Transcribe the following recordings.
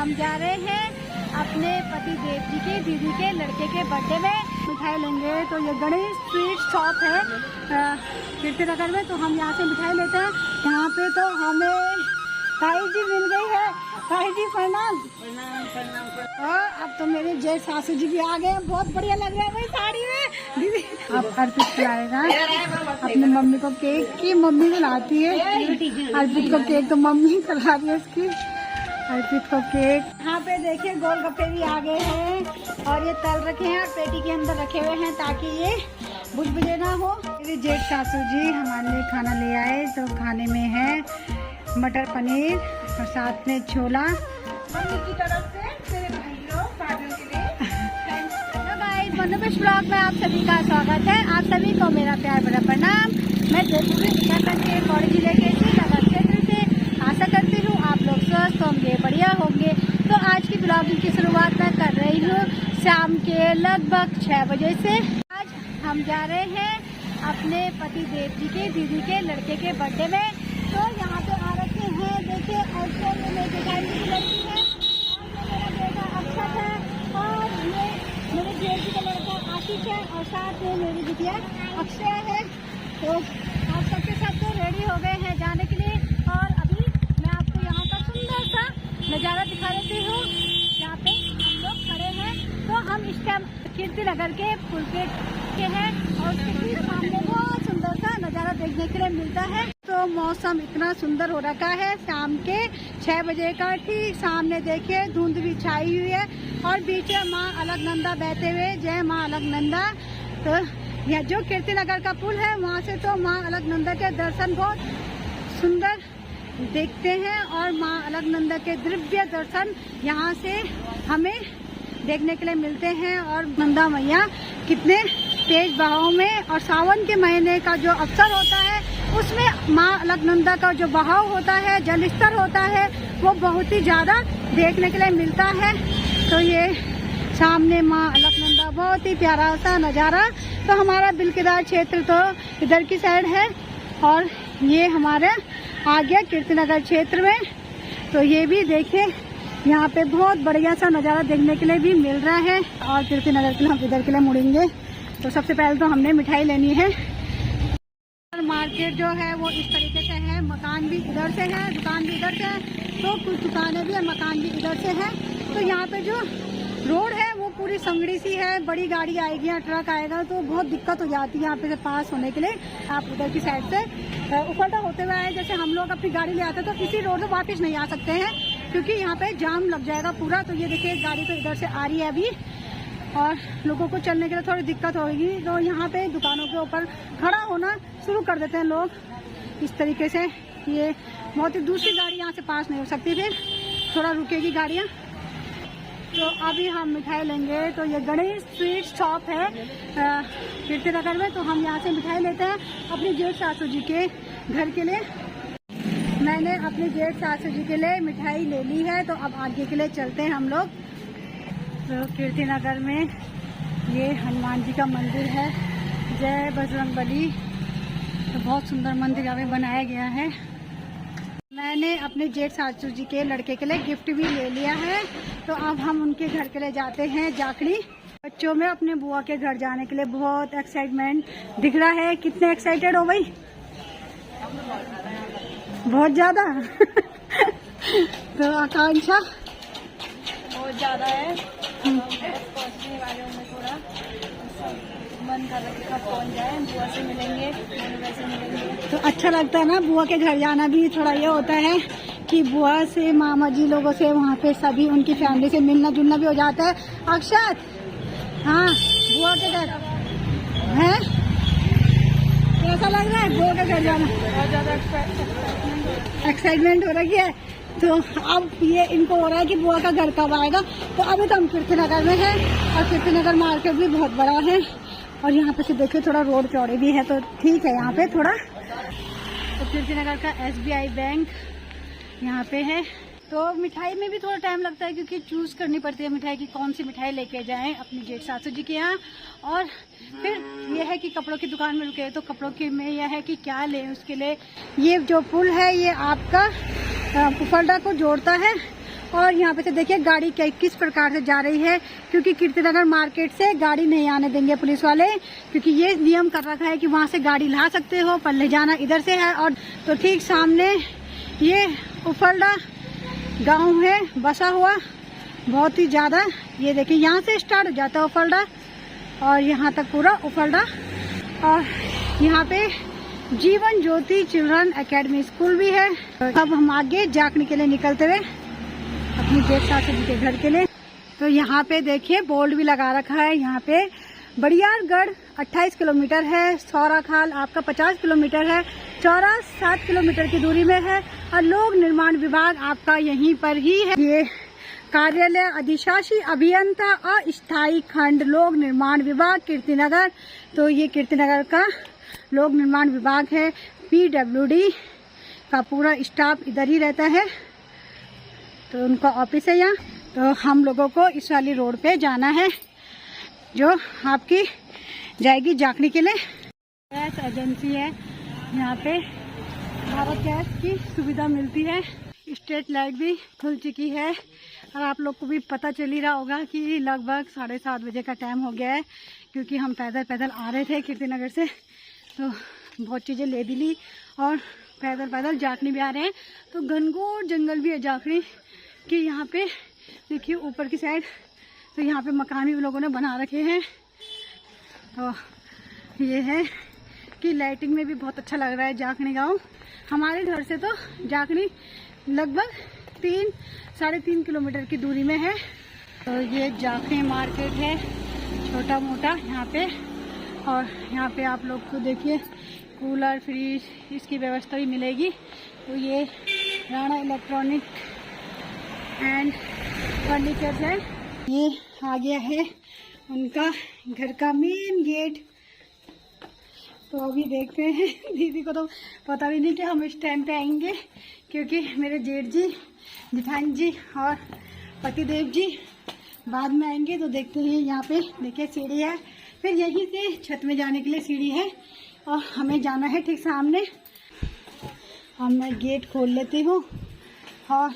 हम जा रहे हैं अपने पति देव जी की दीदी के लड़के के बर्थडे में मिठाई लेंगे। तो ये गणेश स्वीट शॉप है कीर्ति नगर में, तो हम यहाँ से मिठाई लेते हैं। यहाँ पे तो हमें ताई जी मिल गई है। ताई जी प्रणाम। अब तो मेरे जेठ सासू जी भी आ गए, बहुत बढ़िया लग रहा है भाई साड़ी में। दीदी अब अर्पित खिलाएगा अपनी मम्मी को केक की, मम्मी खिलाती है अर्पित को केक, तो मम्मी खिला रही है इसकी अर्पित को केक। यहाँ पे देखिए गोलगप्पे भी आ गए हैं और ये तल रखे हैं और पेटी के अंदर रखे हुए हैं ताकि ये बुझबुझे ना हो। मेरे जेठ सासू जी हमारे लिए खाना ले आए, तो खाने में है मटर पनीर और साथ में छोला मम्मी की तरफ से मेरे भाइयों पार्टनर के लिए। तो गाइस मनोबेश ब्लॉग में आप सभी का स्वागत है। आप सभी को मेरा प्यार भरा प्रणाम। मैं उत्तराखंड के पौड़ी जिले के श्रीनगर क्षेत्र से आशा करती हूँ आप लोग स्वस्थ होंगे, बढ़िया होंगे। तो आज की ब्लॉगिंग की शुरुआत मैं कर रही हूँ शाम के लगभग 6 बजे से। आज हम जा रहे हैं अपने पति देव जी के दीदी के लड़के के बर्थडे में। तो यहाँ पे आ रखे हैं देखिए, और मेरे जेठानी की लड़की है और मेरा बेटा अक्षत है और ये मेरे जेठ जी का लड़का आशीष है और साथ में मेरी बिटिया अक्षय है। तो आप सबके साथ तो रेडी हो गए हैं जाने के लिए और अभी मैं आपको यहाँ का सुंदर सा नज़ारा दिखा देती हूँ। यहाँ पे हम लोग खड़े हैं, तो हम इस टाइम कीर्ति नगर के पुल के हैं और उसके सामने बहुत सुंदर सा नज़ारा देखने के लिए मिलता है। तो मौसम इतना सुंदर हो रखा है, शाम के 6 बजे का ठीक सामने देखिए धुंध भी छाई हुई है और बीच में माँ अलकनंदा बहते हुए, जय माँ अलकनंदा। तो यह जो कीर्ति नगर का पुल है वहाँ से तो माँ अलकनंदा के दर्शन बहुत सुंदर देखते हैं और माँ अलकनंदा के दिव्य दर्शन यहाँ से हमें देखने के लिए मिलते हैं। और नंदा मैया कितने तेज बहाव में, और सावन के महीने का जो अवसर होता है उसमें माँ अलकनंदा का जो बहाव होता है, जल स्तर होता है, वो बहुत ही ज़्यादा देखने के लिए मिलता है। तो ये सामने माँ अलकनंदा, बहुत ही प्यारा सा नज़ारा। तो हमारा बिलकेदार क्षेत्र तो इधर की साइड है और ये हमारे आ गया कीर्ति नगर क्षेत्र में। तो ये भी देखिए यहाँ पे बहुत बढ़िया सा नज़ारा देखने के लिए भी मिल रहा है। और कीर्ति नगर के लिए हम इधर के लिए मुड़ेंगे। तो सबसे पहले तो हमने मिठाई लेनी है। मार्केट जो है वो इस तरीके से है, मकान भी इधर से है, दुकान भी इधर से है, तो कुछ दुकानें भी है, मकान भी इधर से है। तो यहाँ पे जो रोड है वो पूरी संगड़ी सी है, बड़ी गाड़ी आएगी या ट्रक आएगा तो बहुत दिक्कत हो जाती है यहाँ पे से पास होने के लिए। आप उधर की साइड से उफरता होते हुए आए, जैसे हम लोग अपनी गाड़ी ले आते हैं तो इसी रोड से वापस नहीं आ सकते हैं क्योंकि यहाँ पे जाम लग जाएगा पूरा। तो ये देखिए गाड़ी तो इधर से आ रही है अभी और लोगों को चलने के लिए थोड़ी दिक्कत होगी। तो यहाँ पे दुकानों के ऊपर खड़ा होना शुरू कर देते हैं लोग इस तरीके से। ये बहुत ही दूसरी गाड़ी यहाँ से पास नहीं हो सकती, फिर थोड़ा रुकेगी गाड़ियाँ। तो अभी हम मिठाई लेंगे। तो ये गणेश स्वीट शॉप है कीर्ति नगर में, तो हम यहाँ से मिठाई लेते हैं अपनी जेठ सासू जी के घर के लिए। मैंने अपने जेठ सासू जी के लिए मिठाई ले ली है, तो अब आगे के लिए चलते हैं हम लोग। तो कीर्ति नगर में ये हनुमान जी का मंदिर है, जय बजरंगबली। तो बहुत सुंदर मंदिर यहाँ पे बनाया गया है। मैंने अपने जेठ सासू जी के लड़के के लिए गिफ्ट भी ले लिया है। तो अब हम उनके घर के लिए जाते हैं जाखड़ी। बच्चों में अपने बुआ के घर जाने के लिए बहुत एक्साइटमेंट दिख रहा है। कितने एक्साइटेड हो भाई? बहुत ज्यादा तो आकांक्षा बहुत ज्यादा है। पहुंचने वाले में थोड़ा मन कर रहा है कब पहुंच जाए, बुआ से मिलेंगे, वैसे मिलेंगे। तो अच्छा लगता है ना, बुआ के घर जाना भी थोड़ा ये होता है कि बुआ से, मामा जी लोगों से, वहाँ पे सभी उनकी फैमिली से मिलना जुलना भी हो जाता है। अक्षत, हाँ बुआ के घर है, कैसा लग रहा है बुआ के घर जाना? बहुत ज्यादा एक्साइटमेंट हो रही है। तो अब ये इनको हो रहा है कि बुआ का घर कब आएगा। तो अभी तो हम कीर्ति नगर में हैं और कीर्ति नगर मार्केट भी बहुत बड़ा है और यहाँ पे से देखिए थोड़ा रोड चौड़े भी है, तो ठीक है यहाँ पे थोड़ा। तो कीर्ति नगर का SBI बैंक यहाँ पे है। तो मिठाई में भी थोड़ा टाइम लगता है क्योंकि चूज करनी पड़ती है मिठाई की, कौन सी मिठाई लेके जाएं अपनी जेठ सासू जी के यहाँ। और फिर ये है कि कपड़ों की दुकान में रुके तो कपड़ों के में यह है कि क्या लें उसके लिए। ये जो पुल है ये आपका उफरदा को जोड़ता है और यहाँ पे से देखिए गाड़ी किस प्रकार से जा रही है, क्योंकि कीर्तिनगर मार्केट से गाड़ी नहीं आने देंगे पुलिस वाले, क्योंकि ये नियम कर रखा है कि वहाँ से गाड़ी ला सकते हो पर ले जाना इधर से है। और तो ठीक सामने ये उफरडा गांव है बसा हुआ, बहुत ही ज्यादा। ये देखिए यहाँ से स्टार्ट हो जाता है उफरडा और यहाँ तक पूरा उफरडा। और यहाँ पे Jeevan Jyoti children academy school भी है। अब हम आगे जाखनी के लिए निकलते हुए अपनी जेठ सासू जी के घर के लिए। तो यहाँ पे देखिए बोर्ड भी लगा रखा है, यहाँ पे बड़ियारगढ़ 28 किलोमीटर है, सौराखाल आपका 50 किलोमीटर है, चौरा 7 किलोमीटर की दूरी में है और लोक निर्माण विभाग आपका यहीं पर ही है। ये कार्यालय अधिशासी अभियंता अस्थायी खंड लोक निर्माण विभाग कीर्तिनगर। तो ये कीर्तिनगर का लोक निर्माण विभाग है। PWD का पूरा स्टाफ इधर ही रहता है, तो उनका ऑफिस है यहाँ। तो हम लोगों को इस वाली रोड पे जाना है जो आपकी जाएगी जाखनी के लिए। गैस एजेंसी है, यहाँ पे भारत गैस की सुविधा मिलती है। स्ट्रीट लाइट भी खुल चुकी है और आप लोग को भी पता चल ही रहा होगा कि लगभग 7:30 बजे का टाइम हो गया है, क्योंकि हम पैदल आ रहे थे कीर्तिनगर से, तो बहुत चीज़ें ले भी ली और पैदल जाखनी भी आ रहे हैं। तो घनघोर जंगल भी है जाखनी कि यहाँ पे देखिए ऊपर की साइड, तो यहाँ पे मकान भी लोगों ने बना रखे हैं। तो ये है कि लाइटिंग में भी बहुत अच्छा लग रहा है जाखनी गांव। हमारे घर से तो जाखनी लगभग 3-3.5 किलोमीटर की दूरी में है। तो ये जाखनी मार्केट है छोटा मोटा यहाँ पे। और यहाँ पे आप लोग को देखिए कूलर फ्रिज इसकी व्यवस्था भी मिलेगी। तो ये राणा इलेक्ट्रॉनिक एंड फर्नीचर है। ये आ गया है उनका घर का मेन गेट। तो अभी देखते हैं, दीदी को तो पता भी नहीं कि हम इस टाइम पे आएंगे, क्योंकि मेरे जेठ जी, जिठानी जी और पतिदेव जी बाद में आएंगे। तो देखते हैं, यहाँ पे देखिए सीढ़ी है, फिर यहीं से छत में जाने के लिए सीढ़ी है और हमें जाना है ठीक सामने। अब मैं गेट खोल लेती हूँ और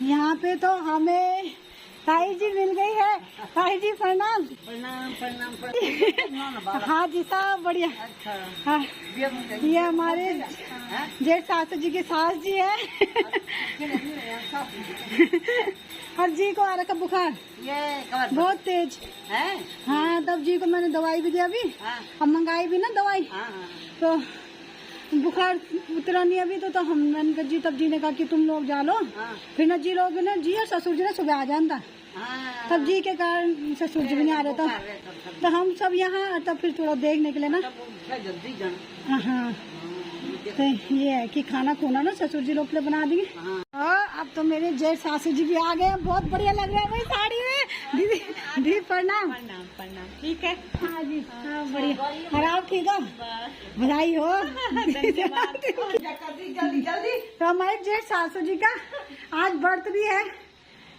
यहाँ पे तो हमें ताई जी मिल गई है। ताई जी प्रणाम। हाँ जी साहब बढ़िया। हाँ ये हमारे जेठ सासू जी के सास जी है। और जी को आ रखा बुखार बहुत तेज है। हाँ तब जी को मैंने दवाई भी दिया अभी, अब मंगाई भी ना दवाई, तो बुखार उतरा नहीं अभी। तो हम मैंने कहा जी, तब जी ने कहा कि तुम लोग जा लो। फिर न जी लोग ना, जी और ससुर जी ने सुबह आ जाता, तब जी के कारण ससुर जी भी नहीं आ रहे। तो हम सब यहाँ, तब फिर थोड़ा देखने के लिए ना। हाँ तो ये है कि खाना खोना ना ससुर जी लोग के लिए बना देंगे। अब तो मेरे जेठ सासू जी भी आ गए, बहुत बढ़िया लग रहा है वही साड़ी में। दीदी दीदी प्रणाम। ठीक है। हाँ जी हाँ बढ़िया। और आप ठीक हो? बधाई हो। तो हमारे जेठ सासू जी का आज व्रत भी है।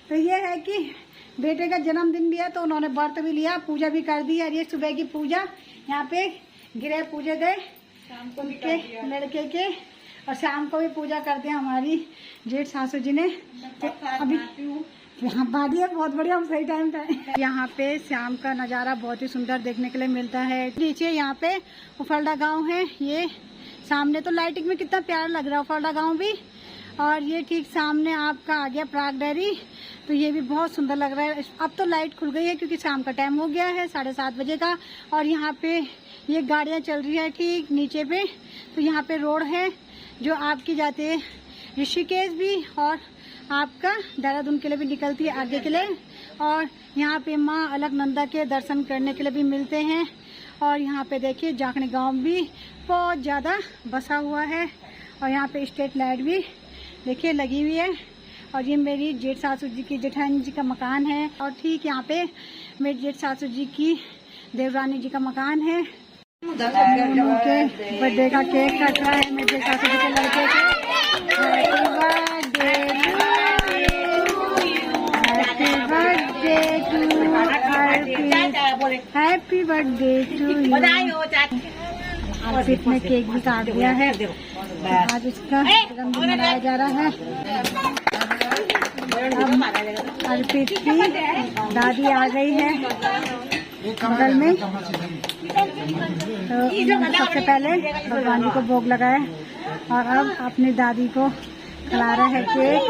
तो ये है कि बेटे का जन्मदिन भी है, तो उन्होंने व्रत भी लिया, पूजा भी कर दी। और ये सुबह की पूजा यहाँ पे गृह पूजे गए उनके लड़के के, और शाम को भी पूजा कर दिया हमारी जेठ सासू जी ने। तो अभी यहाँ बाड़ी है बहुत बढ़िया, हम सही टाइम पे। यहाँ पे शाम का नज़ारा बहुत ही सुंदर देखने के लिए मिलता है। नीचे यहाँ पे उफरडा गांव है, ये सामने तो लाइटिंग में कितना प्यारा लग रहा है उफरडा गांव भी। और ये ठीक सामने आपका आ गया प्राग डेयरी, तो ये भी बहुत सुंदर लग रहा है। अब तो लाइट खुल गई है क्योंकि शाम का टाइम हो गया है 7:30 बजे का। और यहाँ पे ये गाड़ियाँ चल रही है ठीक नीचे पे। तो यहाँ पे रोड है जो आपकी जाती है ऋषिकेश भी और आपका देहरादून के लिए भी निकलती है आगे के लिए। और यहाँ पे माँ अलकनंदा के दर्शन करने के लिए भी मिलते हैं। और यहाँ पे देखिए जाखनी गांव भी बहुत ज़्यादा बसा हुआ है। और यहाँ पे स्ट्रीट लाइट भी देखिए लगी हुई है। और ये मेरी जेठ सासू जी की जेठानी जी का मकान है। और ठीक यहाँ पे मेरी जेठ सासू जी की देवरानी जी का मकान है। उनके बर्थडे का केक कट रहा है मेरे जेठ सासू जी के लड़के के। Happy birthday to you. और इसमें केक भी काट दिया है। आज इसका जन्मदिन मनाया जा रहा है। अब अर्पित की दादी आ गई है बगल में। तो सबसे पहले भगवान जी को भोग लगाए और अब अपनी दादी को खिला रहे हैं केक।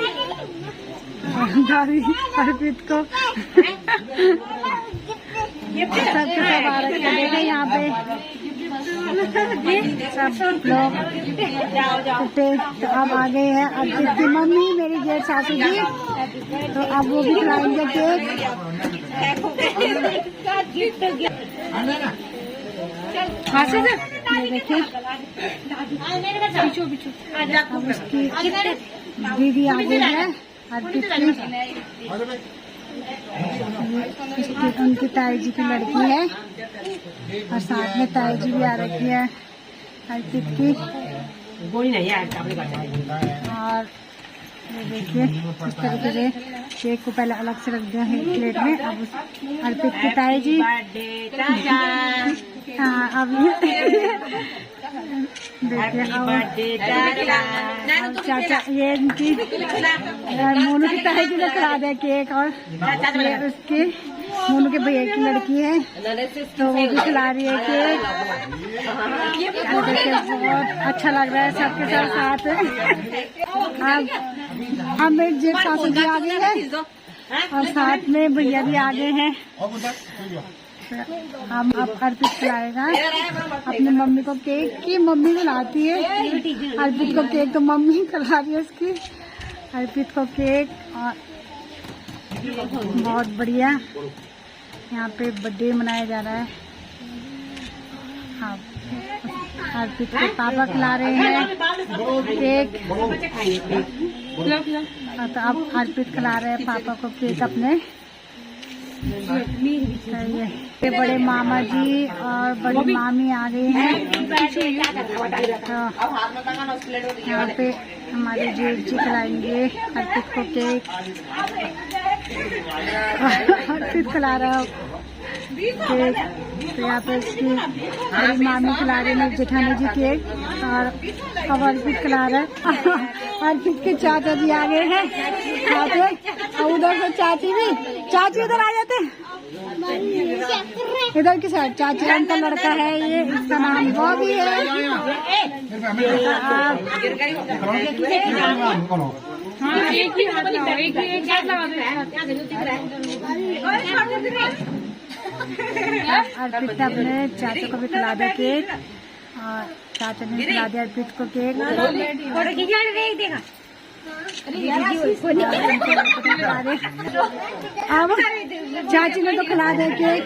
दादी अर्पित को सबके सब आ रखे हैं यहाँ पे सब लोग छुट्टे। तो अब आ गए हैं अर्पित की मम्मी, मेरी जेठ सासू जी। तो अब वो भी खिलाएंगे केक। ये देखिए अब उसकी दीदी आ गई है अर्पित की। उनकी ताई जी की लड़की है और साथ में ताई जी भी आ रखी है अर्पित की। और ये देखिए इस तरीके से केक को पहले अलग से रख दिया है प्लेट में। अब अर्पित की ताई जी अब देखिए अब चाचा ये इनकी मोनू की ताई जी ने खिला दिया केक। और ये उसके मोनू के भैया की लड़की है तो वो भी खिला रही है केक। देखिए बहुत अच्छा लग रहा है सबके साथ। अब मेरी जेठ सासू जी आ गई है और साथ में भैया भी आ गए हैं। हम अब अर्पित खिलाएगा अपनी मम्मी को केक की। मम्मी खिलाती है अर्पित को केक, तो मम्मी खिला रही है उसकी अर्पित को केक। और बहुत बढ़िया यहाँ पे बर्थडे मनाया जा रहा है। हाँ अर्पित के पापा खिला रहे हैं केक। तो अब अर्पित खिला रहे हैं पापा को केक अपने। ये बड़े मामा जी और बड़ी मामी आ गई हैं। यहाँ पे हमारे जेठ जी खिलाएंगे अर्पित को केक। अर्पित खिला रहा है केक। तो यहाँ पे उसकी बड़ी मामी खिला रही है जेठानी जी केक और अब अर्पित खिला रहा है। अर्पित के चाचा जी आ गए हैं खाते। और उधर से चाची भी, चाची उधर आ जाते इधर की साइड। चाची का लड़का है ये, इसका नाम बॉबी है। अर्पित अपने चाचा को भी खिला दिया केक और चाचा ने खिला दिया अर्पित को केक। अब चाची ने तो खिला दिया केक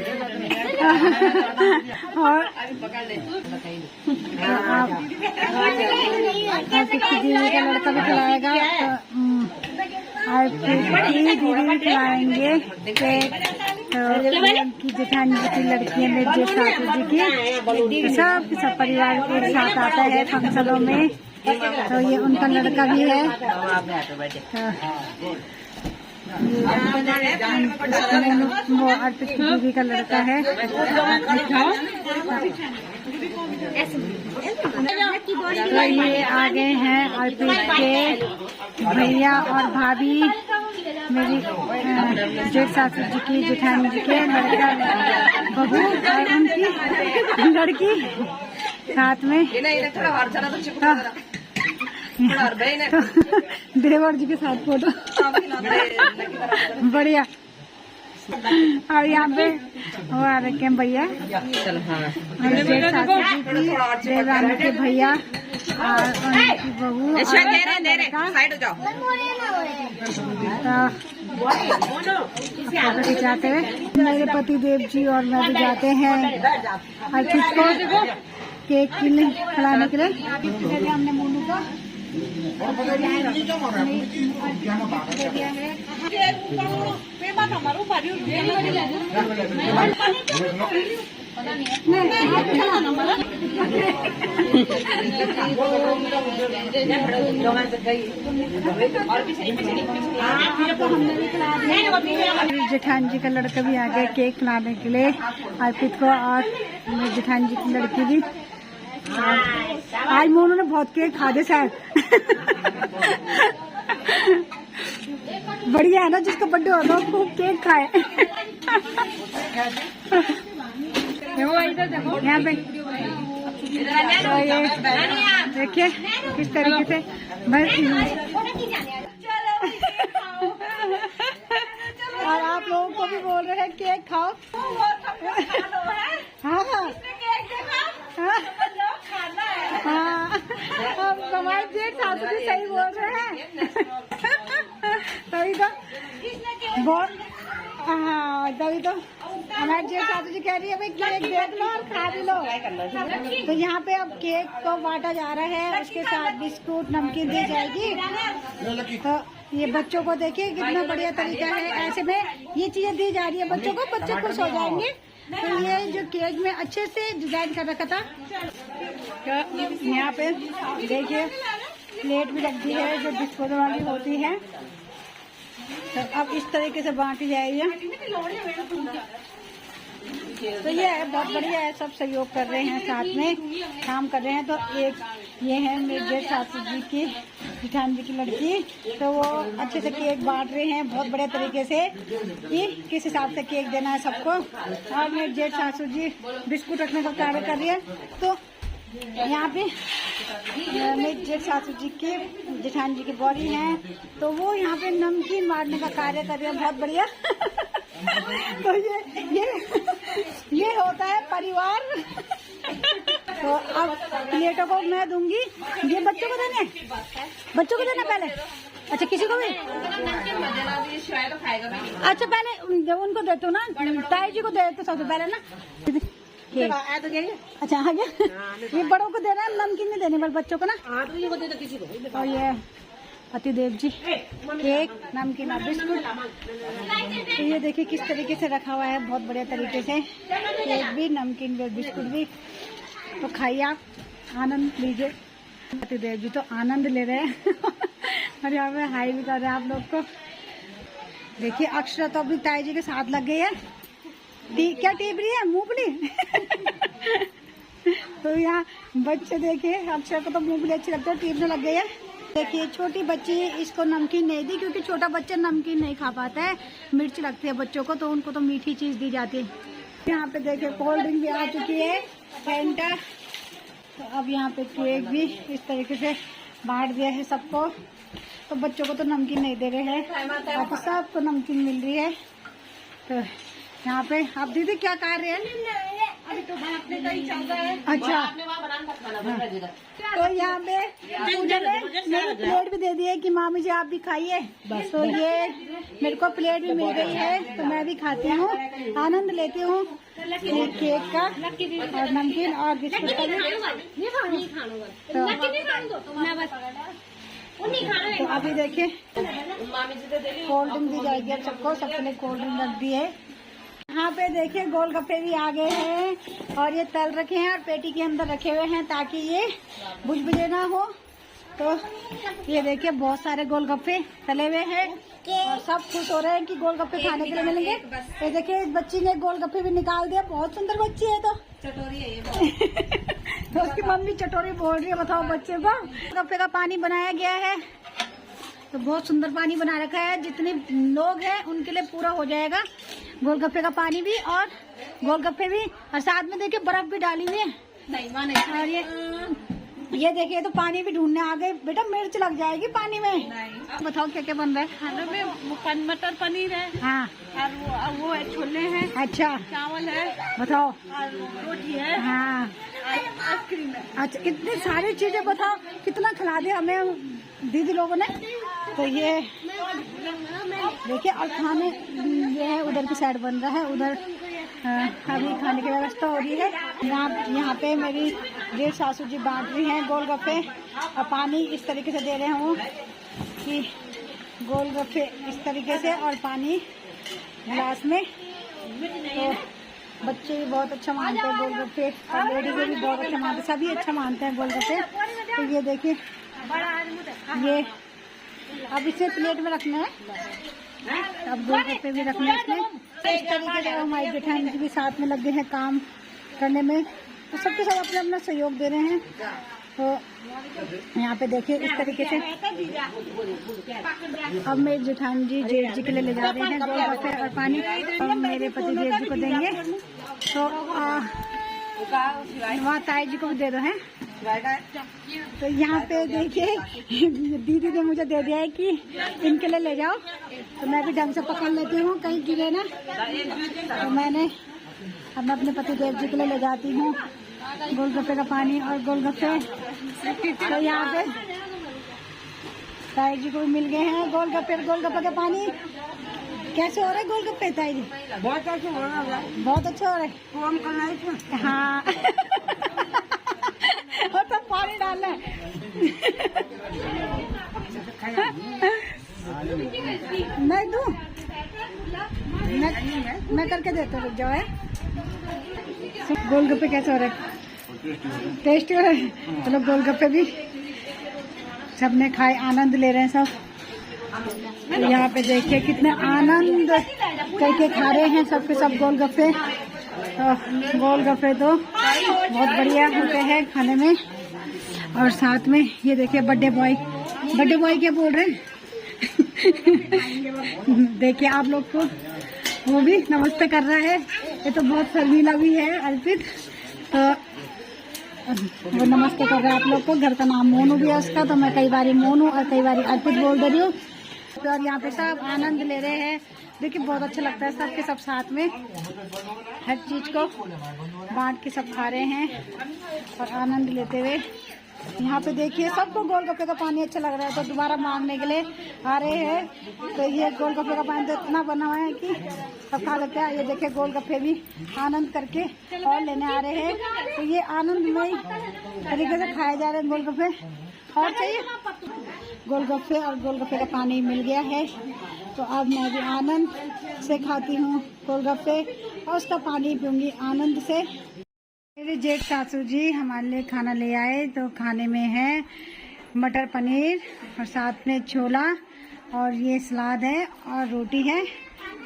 और अर्पित की दीदी का लड़का भी खिलाएगा। अर्पित की दीदी भी खिलाएंगे केक। तो उनकी जेठानी जी की लड़की है मेरी जेठ सासू जी की। तो सब परिवार एक साथ आता है फंक्शनों में। तो ये उनका लड़का भी है। वो अर्पित की दीदी का लड़का है। तो ये आ गए हैं अर्पित के भैया और भाभी, मेरी जेठ सासू जी की जेठानी जी के लड़का बहू और उनकी लड़की साथ में। देवर जी के साथ फोटो बढ़िया। और यहाँ पे वो आ रखे हैं भैया जेठ सासू जी की, देवरानी के भैया और उनकी बहू और जाते हुए मेरे पति देव जी और मैं भी जाते हैं अर्पित को केक खिलाने के लिए। हमने मोनू को जेठानी जी का लड़का भी आ गया केक खिलाने के लिए अर्पित को और मेरी जेठानी जी की लड़की भी। आज मोनू ने बहुत केक खा दे शायद। बढ़िया है ना, जिसका बर्थडे होता है खूब केक खाए। यहाँ पे तो ये देखिए किस तरीके से और आप लोगों को भी बोल रहे हैं केक खाओ। हाँ हाँ हाँ, अब हमारे जेठ सासू जी सही बोल रहे हैं। तभी तो बहुत, हाँ तभी तो हमारे जेठ सासू जी कह रही है भाई केक देख लो और खा भी लो। तो यहाँ पे अब केक को बांटा जा रहा है, उसके साथ बिस्कुट नमकीन दी जाएगी। तो ये बच्चों को देखिए कितना बढ़िया तरीका है, ऐसे में ये चीजें दी जा रही है बच्चों को, बच्चे खुश हो जाएंगे। तो ये जो केक में अच्छे से डिजाइन कर रखा था, तो यहाँ पे देखिए प्लेट भी रख दी है जो डिस्पोजल वाली होती है। तो अब इस तरीके से बांटी जाएगी। तो ये है बहुत बढ़िया है, सब सहयोग कर रहे हैं, साथ में काम कर रहे हैं। तो एक ये है मेरे जेठ सासू जी की जेठानी जी की लड़की, तो वो अच्छे से केक बांट रहे हैं बहुत बढ़िया तरीके से कि किस हिसाब से केक देना है सबको। और मेरे जेठ सासू जी बिस्कुट रखने का कार्य कर रही है। तो यहाँ पे मेरे जेठ सासू जी की जेठानी जी की बॉडी है, तो वो यहाँ पे नमकीन बांटने का कार्य कर रही है बहुत बढ़िया। तो ये होता है परिवार। तो अब प्लेटों को मैं दूंगी, ये बच्चों को देने, बच्चों को देना पहले। अच्छा किसी को भी, अच्छा पहले जब उनको देते हो ना, ताई जी को दे तो सबसे पहले ना। अच्छा आ गया, ये बड़ों को देना है, नमकीन नहीं देने वाले बच्चों को ना। और ये पतिदेव जी केक नमकीन और बिस्कुट, तो ये देखिए किस तरीके से रखा हुआ है बहुत बढ़िया तरीके से, केक भी नमकीन भी बिस्कुट भी। तो खाइए आप, आनंद लीजिए। पतिदेव जी तो आनंद ले रहे हैं और यहाँ पे हाई भी कर रहे हैं आप लोग को। देखिए अक्षरा तो अपनी ताई जी के साथ लग गई है, क्या टीप रही है मूंगफली। तो यहाँ बच्चे देखिए, अक्षरा को तो मूंगफली अच्छी लगती है, टीपने लग गई है। देखिए छोटी बच्ची, इसको नमकीन नहीं दी क्योंकि छोटा बच्चा नमकीन नहीं खा पाता है, मिर्च लगती है बच्चों को, तो उनको तो मीठी चीज दी जाती है। यहाँ पे देखिए कोल्ड ड्रिंक भी आ चुकी है, फैंटा। तो अब यहाँ पे केक भी इस तरीके से बांट दिया है सबको। तो बच्चों को तो नमकीन नहीं दे रहे हैं, बाकी सबको नमकीन मिल रही है। तो यहाँ पे आप दीदी क्या कर रहे हैं? अभी तो बांटने का ही चल रहा है। अच्छा तो यहाँ पे पूजा ने प्लेट भी दे दी है कि मामी जी आप भी खाइए। तो ये मेरे को प्लेट भी मिल गई है, तो मैं भी खाती हूँ, आनंद लेती हूँ केक का और नमकीन और बिस्कुट का भी। तो अभी देखिए कोल्ड ड्रिंक दी जाएगी अब सबको, सबके लिए कोल्ड ड्रिंक रख दी है। यहाँ पे देखिए गोलगप्पे भी आ गए हैं और ये तल रखे हैं और पेटी के अंदर रखे हुए हैं ताकि ये बुझबुझे ना हो। तो ये देखिए बहुत सारे गोलगप्पे तले हुए हैं और सब खुश हो रहे हैं कि गोलगप्पे खाने के लिए मिलेंगे। ये देखिए इस बच्ची ने गोलगप्पे भी निकाल दिया, बहुत सुंदर बच्ची है। तो चटोरी है ये। तो उसकी मम्मी चटोरी बोल रही है, बताओ बच्चे को। गोलगप्पे का पानी बनाया गया है, तो बहुत सुंदर पानी बना रखा है, जितने लोग हैं उनके लिए पूरा हो जाएगा गोलगप्पे का पानी भी और गोलगप्पे भी। और साथ में देखिए बर्फ भी डाली हुई है। और ये देखिए तो पानी भी ढूंढने आ गए। बेटा मिर्च लग जाएगी पानी में। बताओ क्या क्या बन रहा है खाने में? मटर पनीर है, हाँ, और वो है छोले हैं, अच्छा चावल है, बताओ, और रोटी है, हाँ, आइसक्रीम है। अच्छा कितनी सारी चीजें, बताओ कितना खिला दिया हमें दीदी लोगों ने। तो ये देखिए और खाने ये है, उधर की साइड बन रहा है, उधर अभी खाने की व्यवस्था हो रही है। यहाँ पे मेरी जेठ सासू जी बांट रही हैं गोलगप्पे और पानी इस तरीके से दे रहे हैं वो कि गोलगप्पे इस तरीके से और पानी गिलास में। तो बच्चे भी बहुत अच्छा मानते हैं गोलगप्पे और लेडीज़ें भी बहुत अच्छा मानते हैं, सभी अच्छा मानते हैं गोलगप्पे। तो ये देखिए ये अब इसे प्लेट में रखना है, अब गोलगप्पे भी रखना है इसमें। इस तरीके से हमारी जेठानी जी भी साथ में लगे हैं काम करने में, तो सबके सब अपना अपना सहयोग दे रहे हैं। तो यहाँ पे देखिए इस तरीके से अब मेरे जेठानी जी जेठ जी के लिए ले जा रहे हैं गोलगप्पे और पानी, और मेरे पति देव जी को देंगे। तो वहाँ ताई जी को भी दे दो हैं। तो यहाँ पे देखिए दीदी ने मुझे दे दिया है कि इनके लिए ले जाओ, तो मैं भी ढंग से पकड़ लेती हूँ कहीं गिरे ना। तो मैं अपने पति देव जी के लिए ले जाती हूँ गोलगप्पे का पानी और गोलगप्पे। तो यहाँ पे ताई जी को भी मिल गए हैं गोलगप्पे का पानी। कैसे हो रहे गोलगप्पे ताई जी? बहुत अच्छा हो रहा है, बहुत अच्छा हो रहा है। कम करना है। हाँ और तो पानी डालना है। नहीं दूं, मैं करके देता हूँ, रुक जाओ। है गोलगप्पे कैसे हो रहे? टेस्टी हो रहे? चलो गोलगप्पे भी सबने खाए, आनंद ले रहे हैं सब। यहाँ पे देखिए कितने आनंद करके खा रहे हैं सबके सब गोलगप्पे। तो गोलगप्पे तो बहुत बढ़िया होते हैं खाने में। और साथ में ये देखिए बर्थडे बॉय क्या बोल रहे हैं? देखिए आप लोग को वो भी नमस्ते कर रहा है। ये तो बहुत शर्मीला भी है अर्पित, तो वो नमस्ते कर रहा है आप लोग को। घर का नाम मोनू भी है उसका, तो मैं कई बारी मोनू और कई बारी अर्पित बोल दे रही हूँ। तो और यहाँ पे सब आनंद ले रहे हैं। देखिए बहुत अच्छा लगता है सबके सब साथ में हर चीज को बांट के सब खा रहे हैं और आनंद लेते हुए। यहाँ पे देखिए सबको गोलगप्पे का पानी अच्छा लग रहा है, तो दोबारा मांगने के लिए आ रहे हैं। तो ये गोलगप्पे का पानी तो इतना बना हुआ है कि सब खा लेते हैं। ये देखिए गोलगप्पे भी आनंद करके और लेने आ रहे हैं। तो ये आनंदमय तरीके से खाए जा रहे हैं गोलगप्पे। और चाहिए गोलगप्पे और गोलगप्पे का पानी मिल गया है, तो अब मैं भी आनंद से खाती हूँ गोलगप्पे और उसका पानी पीऊँगी आनंद से। मेरे जेठ सासू जी हमारे लिए खाना ले आए, तो खाने में है मटर पनीर और साथ में छोला और ये सलाद है और रोटी है,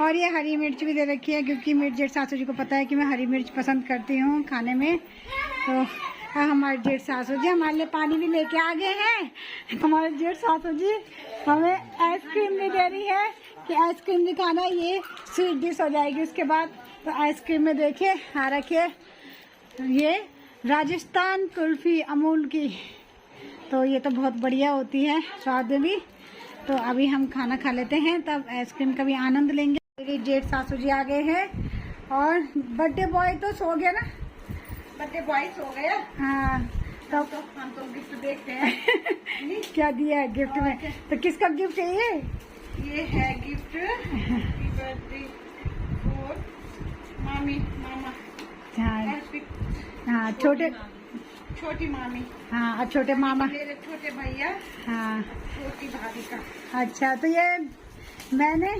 और ये हरी मिर्च भी दे रखी है क्योंकि मेरे जेठ सासू जी को पता है कि मैं हरी मिर्च पसंद करती हूँ खाने में। तो हमारे जेठ सासू जी हमारे लिए पानी भी लेके आ गए हैं। हमारे जेठ सासू जी हमें आइसक्रीम भी दे रही है कि आइसक्रीम भी खाना, ये स्वीट डिश हो जाएगी उसके बाद। तो आइसक्रीम में देखिए आ रखिए ये राजस्थान कुल्फी अमूल की, तो ये तो बहुत बढ़िया होती है स्वाद में भी। तो अभी हम खाना खा लेते हैं, तब आइसक्रीम का भी आनंद लेंगे। मेरे जेठ सासू जी आ गए हैं और बर्थडे बॉय तो सो गया ना? बर्थडे बॉय सो गया। हाँ तब तो हम तो गिफ्ट देखते हैं। क्या दिया है गिफ्ट में? तो किसका गिफ्ट है ये? ये है गिफ्ट बर्थडे फॉर मामा। हाँ छोटी मामी। हाँ और छोटे मामा, मेरे छोटे भैया, हाँ छोटी भाभी का। अच्छा, तो ये मैंने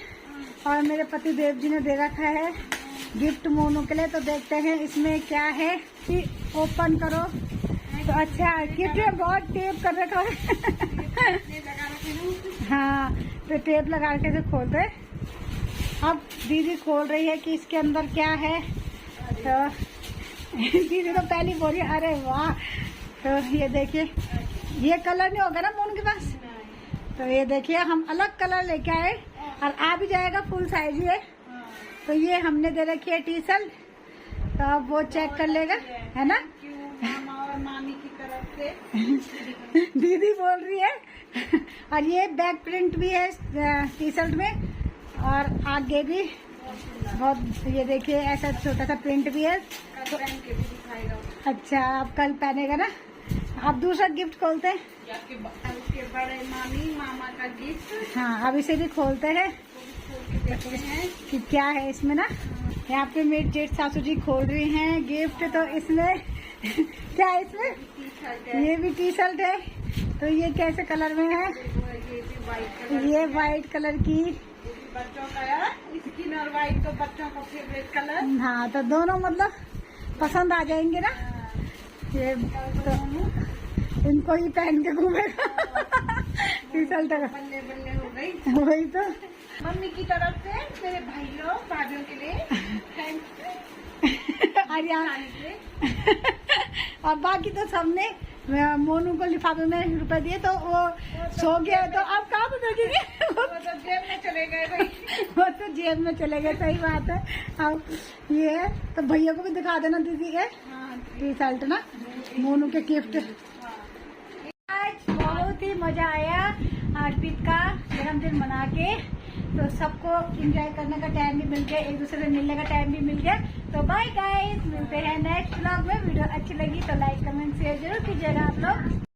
और मेरे पति देव जी ने दे रखा है गिफ्ट मोनू के लिए। तो देखते हैं इसमें क्या है कि ओपन करो। तो अच्छा गिफ्ट में बहुत टेप कर रखा है। हाँ तो टेप लगा के से खोलते। अब दीदी खोल रही है कि इसके अंदर क्या है। तो दीदी तो पहली बोली अरे वाह। तो ये देखिए ये कलर नहीं होगा ना मोनू के पास, तो ये देखिए हम अलग कलर लेके आए और आ भी जाएगा फुल साइज ये। तो ये हमने दे रखी है टी शर्ट, तो अब वो चेक कर लेगा है ना। मामा और मामी की तरफ से दीदी बोल रही है। और ये बैक प्रिंट भी है टी शर्ट में, और आगे भी बहुत ये देखिए ऐसा छोटा सा प्रिंट भी है। तो पहन के भी दिखाएगा। अच्छा आप कल पहनेगा ना। अब दूसरा गिफ्ट खोलते हैं, उसके बड़े मामी मामा का गिफ्ट। हाँ अब इसे भी खोलते हैं देखते हैं कि क्या है इसमें ना। यहाँ पे मेरे जेठ सासू जी खोल रही हैं गिफ्ट। तो इसमें क्या है इसमें? ये भी टी शर्ट है। तो ये कैसे कलर में है? ये भी व्हाइट कलर। ये व्हाइट कलर की, बच्चों का स्किन और व्हाइट तो बच्चों का फेवरेट कलर। हाँ तो दोनों मतलब पसंद आ जाएंगे ना। ये तो इनको ही पहन के घूमेगा। टी शर्ट बल्ले बल्ले हो गई। वही तो मम्मी की तरफ से मेरे भाइयों भाभियों के लिए थैंक्स। और बाकी तो सबने मोनू को लिफाफे में रुपए दिए तो वो सो गया, तो अब कहाँ पे भेजेंगे? वो तो जेब में चले गए भाई। वो तो जेब में चले गए, सही बात है। अब ये है तो भैया को भी दिखा देना दीदी के टी शर्ट ना, मोनू के गिफ्ट। आज बहुत ही मजा आया अर्पित का जन्मदिन मना के, तो सबको एंजॉय करने का टाइम भी मिल गया, एक दूसरे से मिलने का टाइम भी मिल गया। तो बाय गाइस, मिलते हैं नेक्स्ट व्लॉग में। वीडियो अच्छी लगी तो लाइक कमेंट शेयर जरूर कीजिएगा आप लोग।